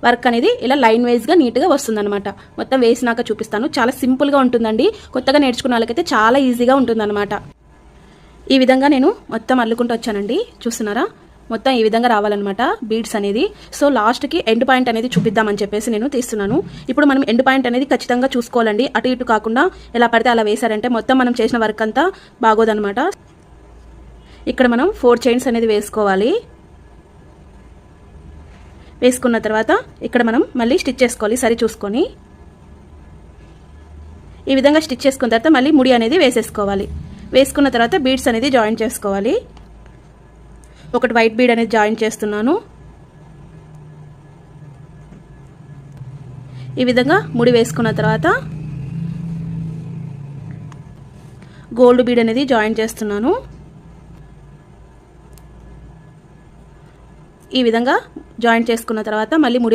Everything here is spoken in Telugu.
వర్క్ అనేది ఇలా లైన్ వైజ్గా నీట్గా వస్తుందన్నమాట. మొత్తం వేసినాక చూపిస్తాను. చాలా సింపుల్గా ఉంటుందండి. కొత్తగా నేర్చుకున్న వాళ్ళకైతే చాలా ఈజీగా ఉంటుందన్నమాట. ఈ విధంగా నేను మొత్తం అల్లుకుంటూ వచ్చానండి. చూస్తున్నారా, మొత్తం ఈ విధంగా రావాలన్నమాట బీడ్స్ అనేది. సో లాస్ట్కి ఎండ్ పాయింట్ అనేది చూపిద్దామని చెప్పేసి నేను తీస్తున్నాను. ఇప్పుడు మనం ఎండ్ పాయింట్ అనేది ఖచ్చితంగా చూసుకోవాలండి. అటు ఇటు కాకుండా ఎలా పడితే అలా వేసారంటే మొత్తం మనం చేసిన వర్క్ అంతా బాగోదన్నమాట. ఇక్కడ మనం 4 చైన్స్ అనేది వేసుకోవాలి. వేసుకున్న తర్వాత ఇక్కడ మనం మళ్ళీ స్టిచ్ చేసుకోవాలి సరి చూసుకొని. ఈ విధంగా స్టిచ్ చేసుకున్న తర్వాత మళ్ళీ ముడి అనేది వేసేసుకోవాలి. వేసుకున్న తర్వాత బీడ్స్ అనేది జాయిన్ చేసుకోవాలి. ఒకటి వైట్ బీడ్ అనేది జాయిన్ చేస్తున్నాను. ఈ విధంగా ముడి వేసుకున్న తర్వాత గోల్డ్ బీడ్ అనేది జాయిన్ చేస్తున్నాను. ఈ విధంగా జాయిన్ చేసుకున్న తర్వాత మళ్ళీ ముడి